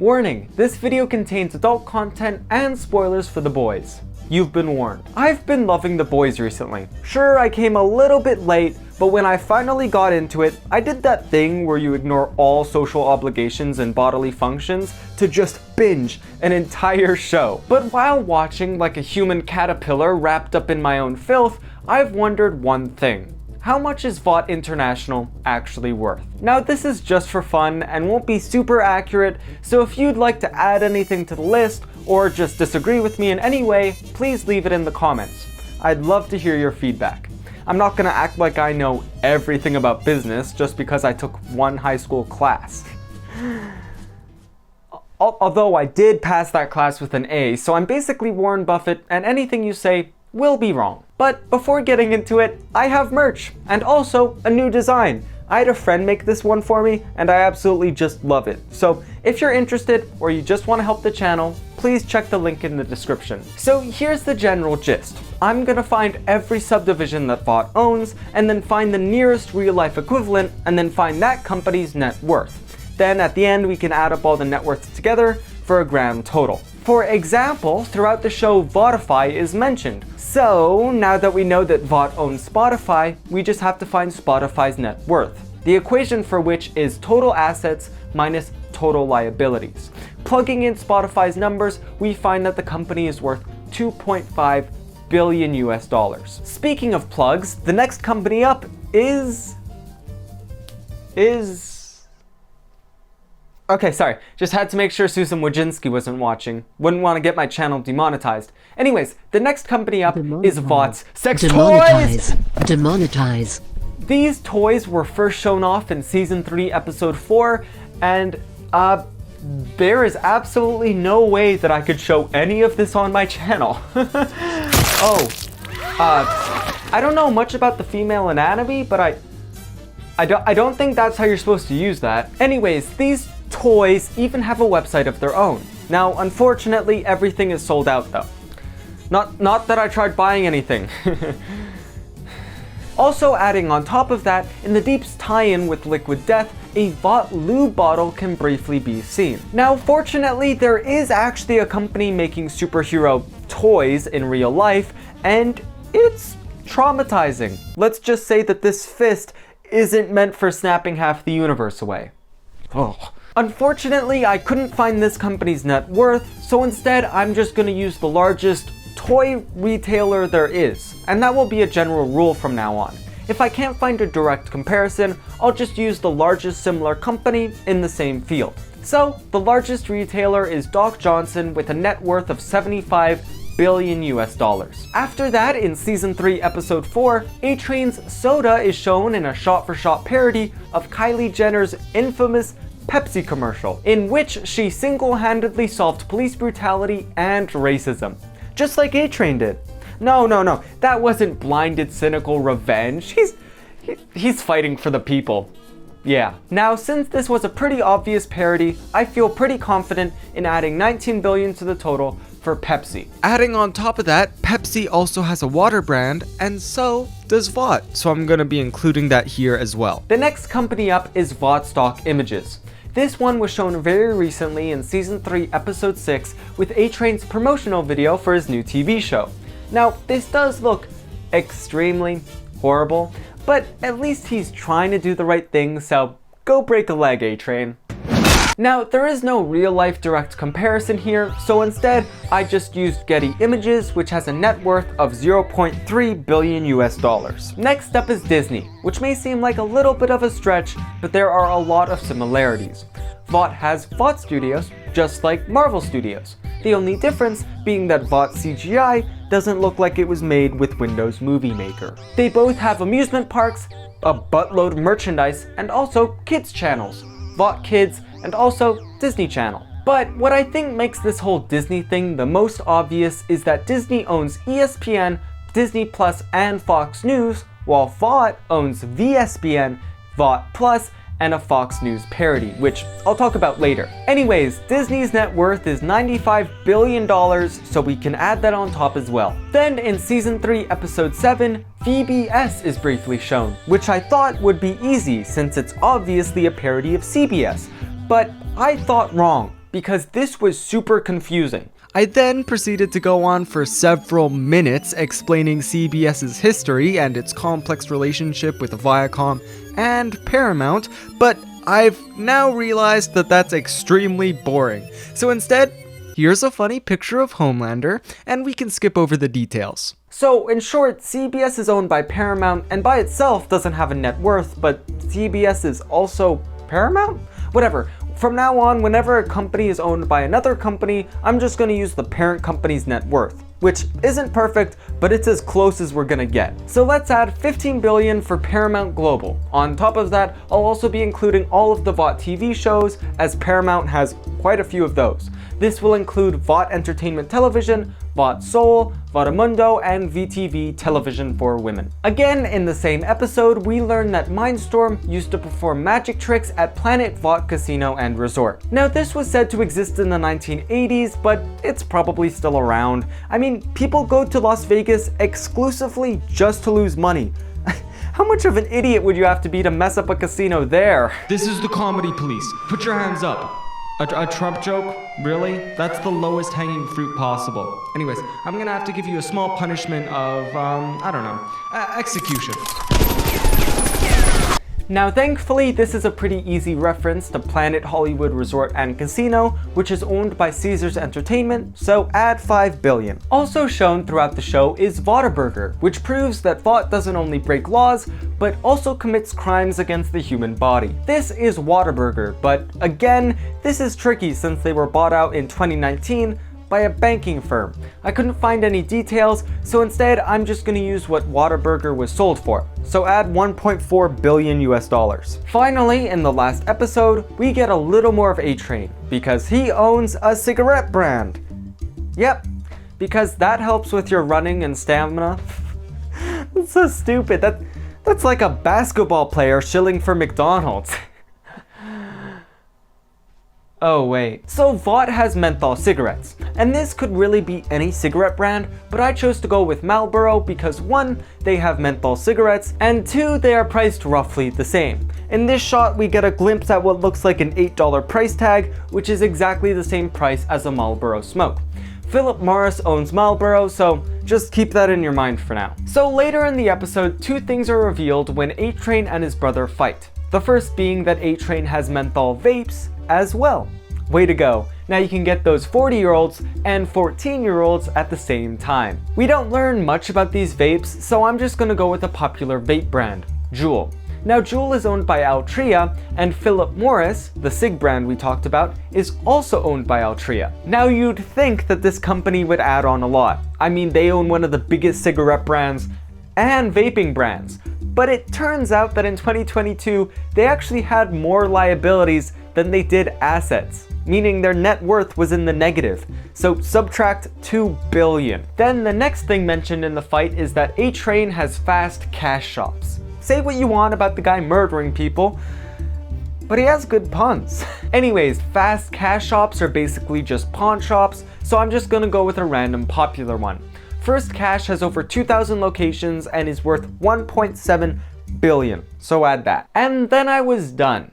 Warning, this video contains adult content and spoilers for the boys. You've been warned. I've been loving The Boys recently. Sure, I came a little bit late, but when I finally got into it, I did that thing where you ignore all social obligations and bodily functions to just binge an entire show. But while watching like a human caterpillar wrapped up in my own filth, I've wondered one thing. How much is Vought International actually worth? Now this is just for fun and won't be super accurate, so if you'd like to add anything to the list or just disagree with me in any way, please leave it in the comments. I'd love to hear your feedback. I'm not gonna act like I know everything about business just because I took one high school class. Although I did pass that class with an A, so I'm basically Warren Buffett and anything you say will be wrong. But before getting into it, I have merch and also a new design. I had a friend make this one for me and I absolutely just love it. So if you're interested or you just want to help the channel, please check the link in the description. So here's the general gist. I'm gonna find every subdivision that Vought owns and then find the nearest real life equivalent and then find that company's net worth. Then at the end we can add up all the net worths together for a grand total. For example, throughout the show Voughtify is mentioned. So now that we know that Vought owns Spotify, we just have to find Spotify's net worth. The equation for which is total assets minus total liabilities. Plugging in Spotify's numbers, we find that the company is worth 2.5 billion US dollars. Speaking of plugs, the next company up is... Okay, sorry, just had to make sure Susan Wojcinski wasn't watching. Wouldn't want to get my channel demonetized. Anyways, the next company up is Vought's Sex Toys! Demonetize. These toys were first shown off in Season 3, Episode 4, and there is absolutely no way that I could show any of this on my channel. I don't know much about the female anatomy, but I don't think that's how you're supposed to use that. Anyways, these toys even have a website of their own. Now, unfortunately, everything is sold out though. Not that I tried buying anything. Also adding on top of that, in the Deep's tie-in with Liquid Death, a Vought lube bottle can briefly be seen. Now, fortunately, there is actually a company making superhero toys in real life, and it's traumatizing. Let's just say that this fist isn't meant for snapping half the universe away. Oh. Unfortunately, I couldn't find this company's net worth, so instead I'm just gonna use the largest toy retailer there is, and that will be a general rule from now on. If I can't find a direct comparison, I'll just use the largest similar company in the same field. So, the largest retailer is Doc Johnson with a net worth of 75 billion US dollars. After that, in Season 3, Episode 4, A-Train's soda is shown in a shot-for-shot parody of Kylie Jenner's infamous Pepsi commercial, in which she single-handedly solved police brutality and racism. Just like A-Train did. No, that wasn't blinded, cynical revenge. He's fighting for the people. Yeah. Now, since this was a pretty obvious parody, I feel pretty confident in adding 19 billion to the total for Pepsi. Adding on top of that, Pepsi also has a water brand, and so does Vought, so I'm gonna be including that here as well. The next company up is Vought Stock Images. This one was shown very recently in Season 3, Episode 6 with A-Train's promotional video for his new TV show. Now, this does look extremely horrible, but at least he's trying to do the right thing, so go break a leg, A-Train. Now, there is no real-life direct comparison here, so instead, I just used Getty Images, which has a net worth of 0.3 billion US dollars. Next up is Disney, which may seem like a little bit of a stretch, but there are a lot of similarities. Vought has Vought Studios, just like Marvel Studios. The only difference being that Vought CGI doesn't look like it was made with Windows Movie Maker. They both have amusement parks, a buttload of merchandise, and also kids channels. Vought Kids, and also Disney Channel. But what I think makes this whole Disney thing the most obvious is that Disney owns ESPN, Disney Plus, and Fox News, while Vought owns VSPN, Vought Plus, and a Fox News parody, which I'll talk about later. Anyways, Disney's net worth is $95 billion, so we can add that on top as well. Then in Season 3, Episode 7, VBS is briefly shown, which I thought would be easy since it's obviously a parody of CBS. But I thought wrong. because this was super confusing. I then proceeded to go on for several minutes explaining CBS's history and its complex relationship with Viacom and Paramount, but I've now realized that that's extremely boring. So instead, here's a funny picture of Homelander, and we can skip over the details. So in short, CBS is owned by Paramount and by itself doesn't have a net worth, but CBS is also Paramount? Whatever. From now on, whenever a company is owned by another company, I'm just going to use the parent company's net worth, which isn't perfect, but it's as close as we're gonna get. So let's add 15 billion for Paramount Global. On top of that, I'll also be including all of the Vought TV shows, as Paramount has quite a few of those. This will include Vought Entertainment Television, Vought Soul, Voughtamundo, and VTV Television for Women. Again, in the same episode, we learn that Mindstorm used to perform magic tricks at Planet Vought Casino and Resort. Now, this was said to exist in the 1980s, but it's probably still around. I mean, people go to Las Vegas exclusively just to lose money. How much of an idiot would you have to be to mess up a casino there? This is the comedy police. Put your hands up. A Trump joke? Really? That's the lowest hanging fruit possible. Anyways, I'm gonna have to give you a small punishment of, execution. Now thankfully, this is a pretty easy reference to Planet Hollywood Resort and Casino, which is owned by Caesars Entertainment, so add 5 billion. Also shown throughout the show is Vought-a-Burger, which proves that Vought doesn't only break laws, but also commits crimes against the human body. This is Whataburger, but again, this is tricky since they were bought out in 2019 by a banking firm. I couldn't find any details, so instead I'm just gonna use what Whataburger was sold for. So add 1.4 billion US dollars. Finally, in the last episode, we get a little more of A-Train, because he owns a cigarette brand. Yep, because that helps with your running and stamina. That's so stupid. That's like a basketball player shilling for McDonald's. Oh wait, so Vought has menthol cigarettes, and this could really be any cigarette brand, but I chose to go with Marlboro because 1, they have menthol cigarettes, and 2, they are priced roughly the same. In this shot, we get a glimpse at what looks like an $8 price tag, which is exactly the same price as a Marlboro Smoke. Philip Morris owns Marlboro, so just keep that in your mind for now. So later in the episode, 2 things are revealed when A-Train and his brother fight. The first being that A-Train has menthol vapes as well. Way to go. Now you can get those 40-year-olds and 14-year-olds at the same time. We don't learn much about these vapes, so I'm just gonna go with a popular vape brand, Juul. Now Juul is owned by Altria, and Philip Morris, the cig brand we talked about, is also owned by Altria. Now you'd think that this company would add on a lot. I mean, they own one of the biggest cigarette brands and vaping brands. But it turns out that in 2022, they actually had more liabilities than they did assets, meaning their net worth was in the negative. So subtract 2 billion. Then the next thing mentioned in the fight is that A-Train has fast cash shops. Say what you want about the guy murdering people, but he has good puns. Anyways, fast cash shops are basically just pawn shops, so I'm just gonna go with a random popular one. First Cash has over 2,000 locations and is worth 1.7 billion, so add that. And then I was done.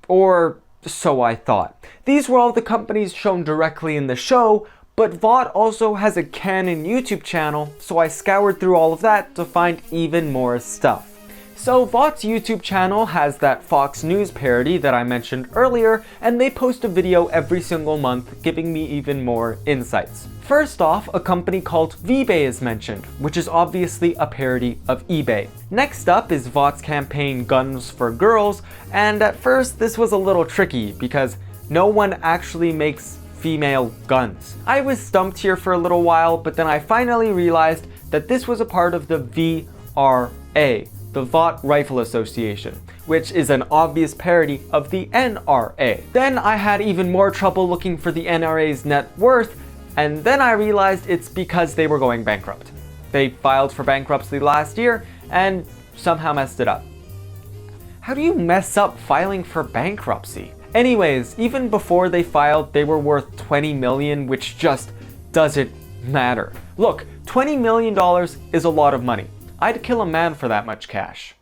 Or so I thought. These were all the companies shown directly in the show, but Vought also has a canon YouTube channel, so I scoured through all of that to find even more stuff. So Vought's YouTube channel has that Fox News parody that I mentioned earlier, and they post a video every single month giving me even more insights. First off, a company called VBay is mentioned, which is obviously a parody of eBay. Next up is Vought's campaign Guns for Girls, and at first this was a little tricky because no one actually makes female guns. I was stumped here for a little while, but then I finally realized that this was a part of the VRA, the Vought Rifle Association, which is an obvious parody of the NRA. Then I had even more trouble looking for the NRA's net worth, and then I realized it's because they were going bankrupt. They filed for bankruptcy last year and somehow messed it up. How do you mess up filing for bankruptcy? Anyways, even before they filed, they were worth 20 million, which just doesn't matter. Look, $20 million is a lot of money. I'd kill a man for that much cash.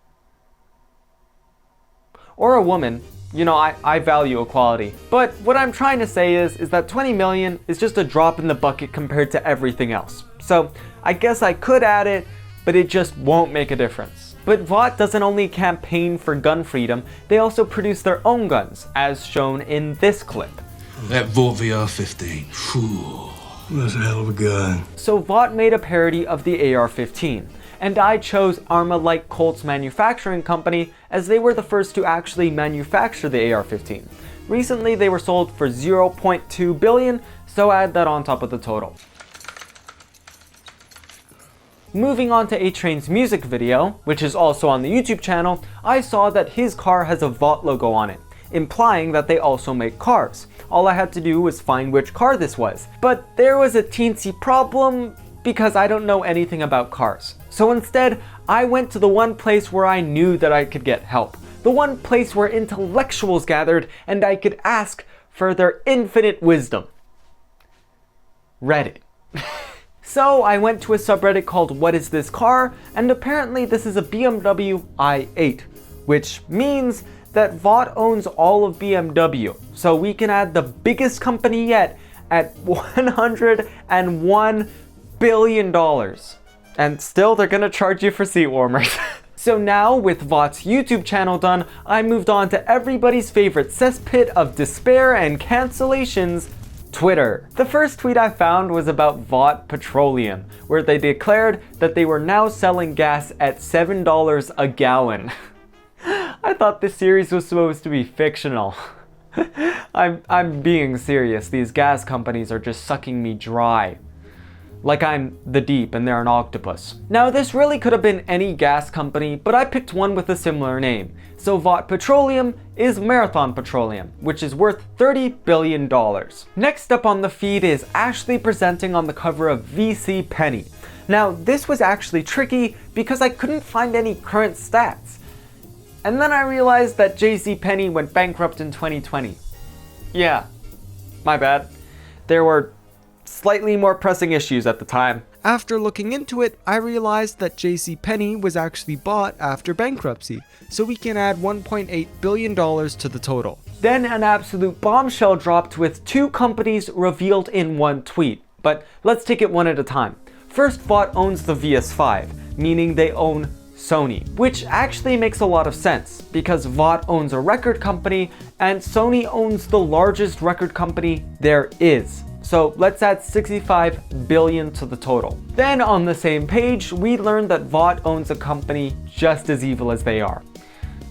Or a woman. you know, I value equality. But what I'm trying to say is that 20 million is just a drop in the bucket compared to everything else. So I guess I could add it, but it just won't make a difference. But Vought doesn't only campaign for gun freedom, they also produce their own guns, as shown in this clip. That Vought VR-15, whew, that's a hell of a gun. So Vought made a parody of the AR-15, and I chose Armalite Colt's manufacturing company as they were the first to actually manufacture the AR-15. Recently they were sold for 0.2 billion, so add that on top of the total. Moving on to A-Train's music video, which is also on the YouTube channel, I saw that his car has a Vought logo on it, implying that they also make cars. All I had to do was find which car this was. But there was a teensy problem because I don't know anything about cars. So instead, I went to the one place where I knew that I could get help. The one place where intellectuals gathered and I could ask for their infinite wisdom. Reddit. So I went to a subreddit called What Is This Car? And apparently this is a BMW i8, which means that Vought owns all of BMW. So we can add the biggest company yet at $101 billion. And still they're gonna charge you for seat warmers. So now with Vought's YouTube channel done, I moved on to everybody's favorite cesspit of despair and cancellations, Twitter. The first tweet I found was about Vought Petroleum, where they declared that they were now selling gas at $7 a gallon. I thought this series was supposed to be fictional. I'm being serious. These gas companies are just sucking me dry. Like I'm the deep and they're an octopus. Now this really could have been any gas company, but I picked one with a similar name. So Vought Petroleum is Marathon Petroleum, which is worth $30 billion. Next up on the feed is Ashley presenting on the cover of VC Penny. Now this was actually tricky because I couldn't find any current stats. And then I realized that JCPenney went bankrupt in 2020. Yeah, my bad. There were slightly more pressing issues at the time. After looking into it, I realized that JCPenney was actually bought after bankruptcy, so we can add $1.8 billion to the total. Then an absolute bombshell dropped with two companies revealed in one tweet. But let's take it one at a time. First, Vought owns the VS5, meaning they own Sony, which actually makes a lot of sense because Vought owns a record company and Sony owns the largest record company there is. So let's add 65 billion to the total. Then on the same page, we learned that Vought owns a company just as evil as they are.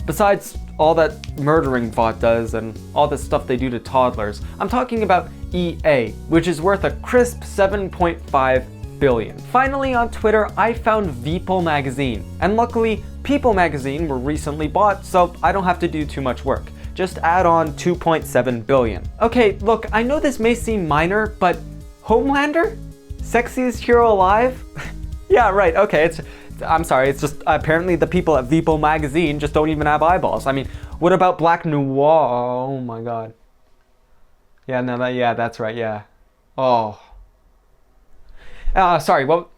Besides all that murdering Vought does and all the stuff they do to toddlers, I'm talking about EA, which is worth a crisp 7.5 billion. Finally on Twitter, I found People magazine, and luckily People magazine were recently bought, so I don't have to do too much work. Just add on 2.7 billion. Okay, look, I know this may seem minor, but Homelander? Sexiest hero alive? Yeah, right, okay, I'm sorry, it's just apparently the people at People magazine just don't even have eyeballs. I mean, what about Black Noir? Oh my god. Yeah, no, that's right, yeah. Oh. Sorry, what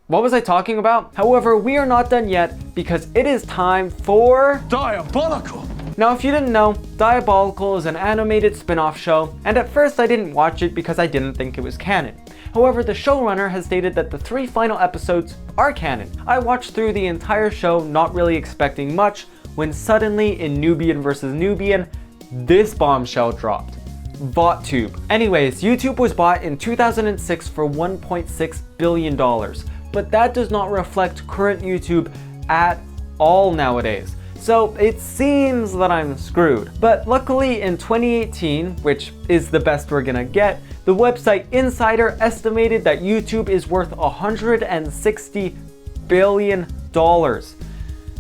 was I talking about? However, we are not done yet because it is time for Diabolical! Now, if you didn't know, Diabolical is an animated spin-off show, and at first I didn't watch it because I didn't think it was canon. However, the showrunner has stated that the 3 final episodes are canon. I watched through the entire show not really expecting much, when suddenly in Nubian vs. Nubian, this bombshell dropped. VoughtTube. Anyways, YouTube was bought in 2006 for $1.6 billion, but that does not reflect current YouTube at all nowadays. So it seems that I'm screwed. But luckily in 2018, which is the best we're gonna get, the website Insider estimated that YouTube is worth $160 billion.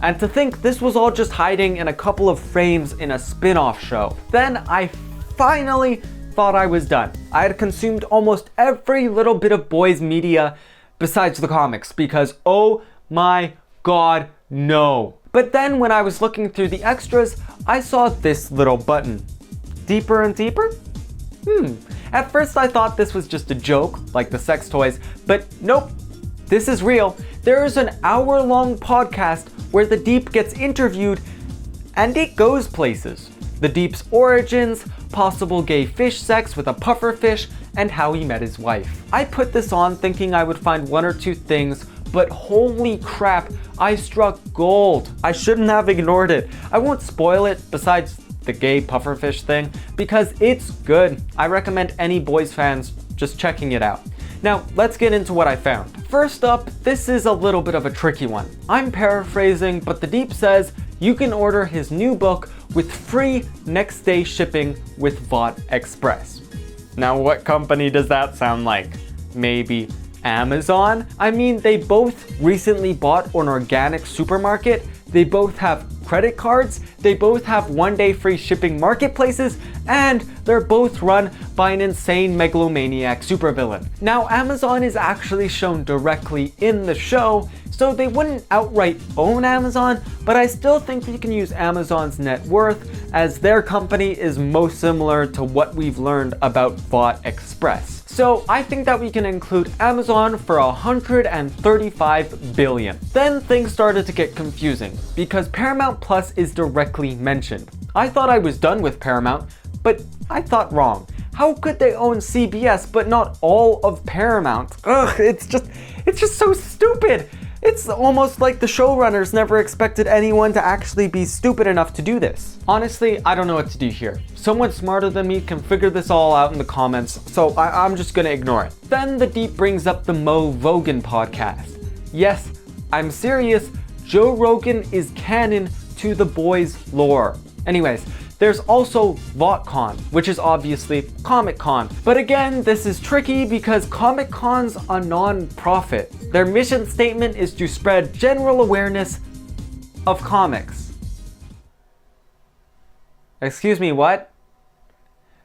And to think this was all just hiding in a couple of frames in a spin-off show. Then I finally thought I was done. I had consumed almost every little bit of boys media besides the comics because oh my god, no. But then when I was looking through the extras, I saw this little button. Deeper and deeper? At first I thought this was just a joke, like the sex toys, but nope, this is real. There is an hour-long podcast where the Deep gets interviewed and it goes places. The Deep's origins, possible gay fish sex with a pufferfish, and how he met his wife. I put this on thinking I would find one or two things, but holy crap, I struck gold. I shouldn't have ignored it. I won't spoil it besides the gay pufferfish thing because it's good. I recommend any boys fans just checking it out. Now, let's get into what I found. First up, this is a little bit of a tricky one. I'm paraphrasing, but the Deep says you can order his new book with free next day shipping with Vought Express. Now, what company does that sound like? Maybe Amazon? I mean, they both recently bought an organic supermarket, they both have credit cards, they both have one-day free shipping marketplaces, and they're both run by an insane megalomaniac supervillain. Now, Amazon is actually shown directly in the show, so they wouldn't outright own Amazon, but I still think we can use Amazon's net worth as their company is most similar to what we've learned about Vought Express. So I think that we can include Amazon for 135 billion. Then things started to get confusing because Paramount Plus is directly mentioned. I thought I was done with Paramount, but I thought wrong. How could they own CBS but not all of Paramount? Ugh, it's just so stupid. It's almost like the showrunners never expected anyone to actually be stupid enough to do this. Honestly, I don't know what to do here. Someone smarter than me can figure this all out in the comments, so I'm just gonna ignore it. Then the Deep brings up the Mo Rogan podcast. Yes, I'm serious, Joe Rogan is canon to the boys' lore. Anyways, there's also VoughtCon, which is obviously Comic-Con. But again, this is tricky because Comic-Con's a non-profit. Their mission statement is to spread general awareness of comics. Excuse me, what?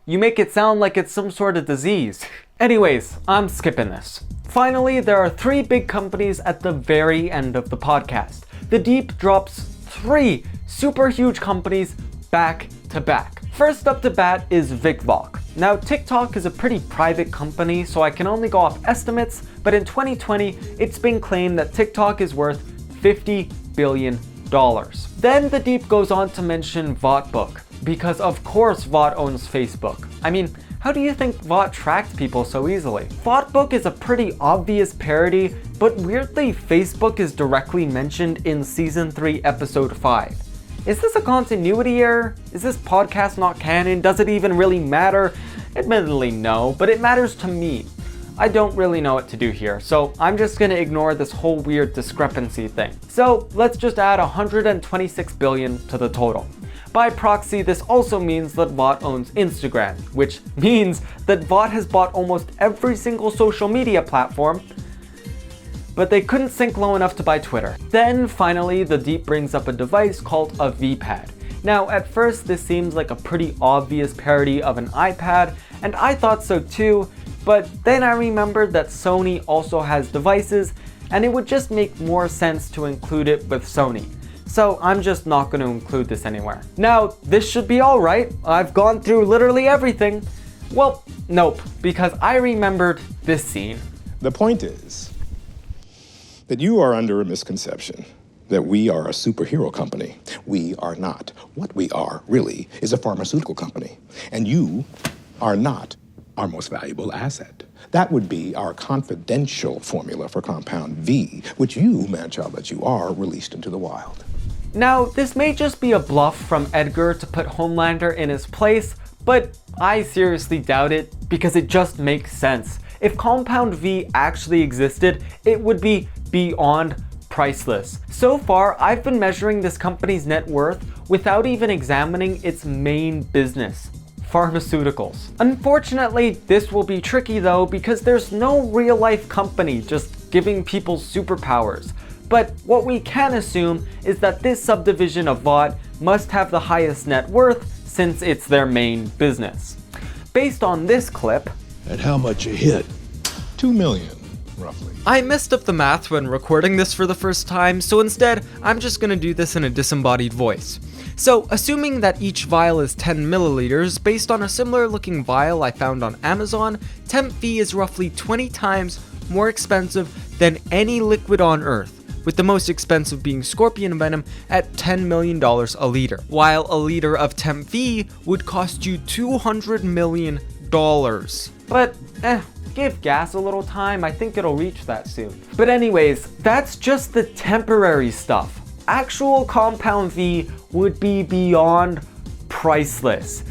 You make it sound like it's some sort of disease. Anyways, I'm skipping this. Finally, there are three big companies at the very end of the podcast. The Deep drops three super huge companies back to back. First up to bat is VicVoc. Now, TikTok is a pretty private company, so I can only go off estimates, but in 2020, it's been claimed that TikTok is worth $50 billion. Then the Deep goes on to mention Voughtbook, because of course Vought owns Facebook. I mean, how do you think Vought tracked people so easily? Voughtbook is a pretty obvious parody, but weirdly, Facebook is directly mentioned in Season 3, Episode 5. Is this a continuity error? Is this podcast not canon? Does it even really matter? Admittedly, no, but it matters to me. I don't really know what to do here, so I'm just gonna ignore this whole weird discrepancy thing. So let's just add 126 billion to the total. By proxy, this also means that Vought owns Instagram, which means that Vought has bought almost every single social media platform, but they couldn't sink low enough to buy Twitter. Then finally, the Deep brings up a device called a V-Pad. Now, at first, this seems like a pretty obvious parody of an iPad, and I thought so too, but then I remembered that Sony also has devices, and it would just make more sense to include it with Sony. So I'm just not going to include this anywhere. Now, this should be all right. I've gone through literally everything. Well, nope, because I remembered this scene. The point is that you are under a misconception that we are a superhero company. We are not. What we are, really, is a pharmaceutical company. And you are not our most valuable asset. That would be our confidential formula for Compound V, which you, man-child that you are, released into the wild. Now, this may just be a bluff from Edgar to put Homelander in his place, but I seriously doubt it because it just makes sense. If Compound V actually existed, it would be beyond priceless. So far, I've been measuring this company's net worth without even examining its main business, pharmaceuticals. Unfortunately, this will be tricky though because there's no real-life company just giving people superpowers. But what we can assume is that this subdivision of Vought must have the highest net worth since it's their main business. Based on this clip, And how much a hit? 2 million, roughly. I messed up the math when recording this for the first time, so instead, I'm just gonna do this in a disembodied voice. So, assuming that each vial is 10 milliliters, based on a similar looking vial I found on Amazon, Temp V is roughly 20 times more expensive than any liquid on Earth. with the most expensive being Scorpion Venom at $10 million a liter, while a liter of Temp V would cost you $200 million. But, give gas a little time, I think it'll reach that soon. But anyways, that's just the temporary stuff. Actual Compound V would be beyond priceless.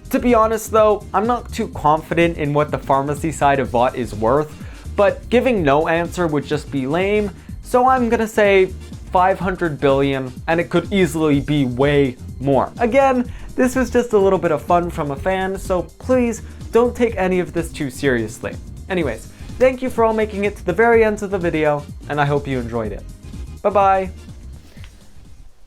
To be honest though, I'm not too confident in what the pharmacy side of Vought is worth, but giving no answer would just be lame, so I'm gonna say 500 billion, and it could easily be way more. Again, this was just a little bit of fun from a fan, so please don't take any of this too seriously. Anyways, thank you for all making it to the very end of the video, and I hope you enjoyed it. Bye bye!